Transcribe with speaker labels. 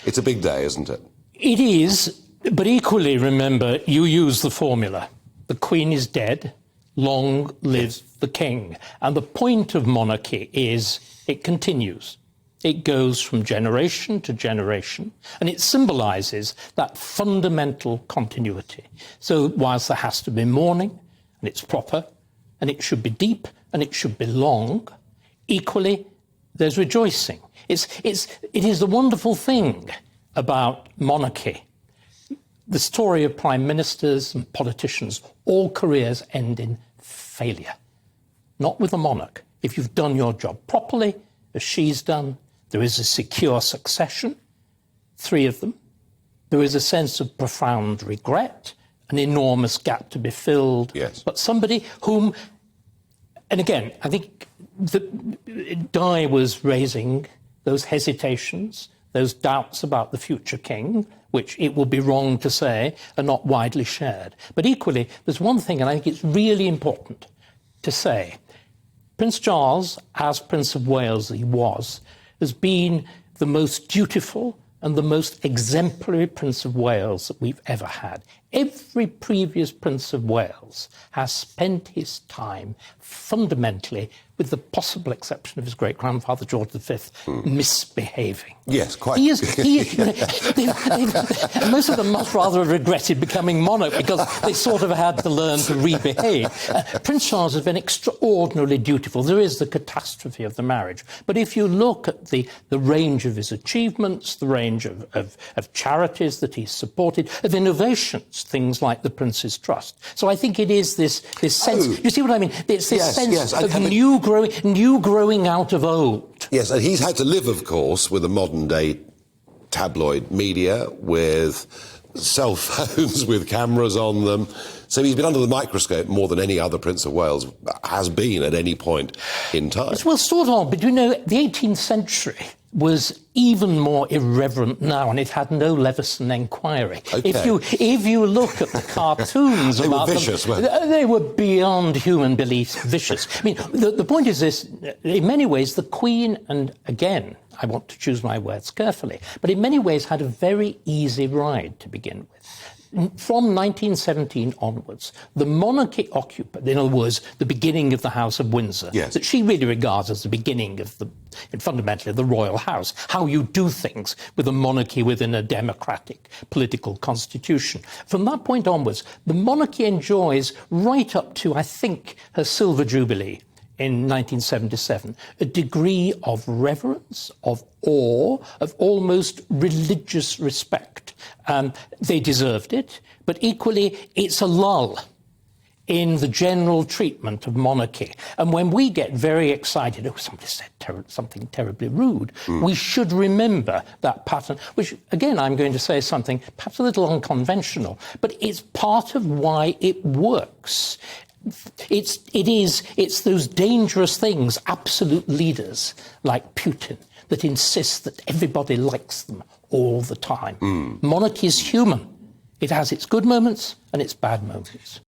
Speaker 1: It's a big day, isn't it?
Speaker 2: It is, but equally, remember, you use the formula. The Queen is dead, long live the King. And the point of monarchy is it continues. It goes from generation to generation, and it symbolises that fundamental continuity. So whilst there has to be mourning, and it's proper, and it should be deep, and it should be long, equally, there's rejoicing. It is the wonderful thing about monarchy. The story of prime ministers and politicians, all careers end in failure. Not with a monarch. If you've done your job properly, as she's done, there is a secure succession, 3 of them. There is a sense of profound regret, an enormous gap to be filled.
Speaker 1: Yes.
Speaker 2: But somebody whom, and again, I think Di was raising those hesitations, those doubts about the future king, which it would be wrong to say are not widely shared. But equally, there's one thing, and I think it's really important to say. Prince Charles, as Prince of Wales he was, has been the most dutiful and the most exemplary Prince of Wales that we've ever had. Every previous Prince of Wales has spent his time fundamentally, with the possible exception of his great-grandfather George V, misbehaving.
Speaker 1: Yes, quite.
Speaker 2: Most of them must rather have regretted becoming monarch because they sort of had to learn to rebehave. Prince Charles has been extraordinarily dutiful. There is the catastrophe of the marriage. But if you look at the range of his achievements, the range of charities that he's supported, of innovations, things like the Prince's Trust. So I think it is this sense... You see what I mean? It's this sense of new growing out of old.
Speaker 1: Yes, and he's had to live, of course, with a modern-day tabloid media, with cell phones with cameras on them. So he's been under the microscope more than any other Prince of Wales has been at any point in time.
Speaker 2: Well, sort of, but you know, the 18th century was even more irreverent now, and it had no Leveson inquiry.
Speaker 1: Okay.
Speaker 2: If you look at the cartoons
Speaker 1: they
Speaker 2: about
Speaker 1: were vicious,
Speaker 2: them,
Speaker 1: weren't they?
Speaker 2: they were beyond human belief vicious. I mean, the point is this, in many ways, the Queen, and again, I want to choose my words carefully, but in many ways had a very easy ride to begin with. From 1917 onwards, the monarchy occupied, in other words, the beginning of the House of Windsor, that she really regards as the beginning of fundamentally the royal house, how you do things with a monarchy within a democratic political constitution. From that point onwards, the monarchy enjoys, right up to, I think, her Silver Jubilee in 1977, a degree of reverence, of awe, of almost religious respect. They deserved it, but equally it's a lull in the general treatment of monarchy. And when we get very excited, somebody said something terribly rude, we should remember that pattern, which, again, I'm going to say something perhaps a little unconventional, but it's part of why it works. It's those dangerous things, absolute leaders like Putin, that insist that everybody likes them all the time. Monarchy is human. It has its good moments and its bad moments.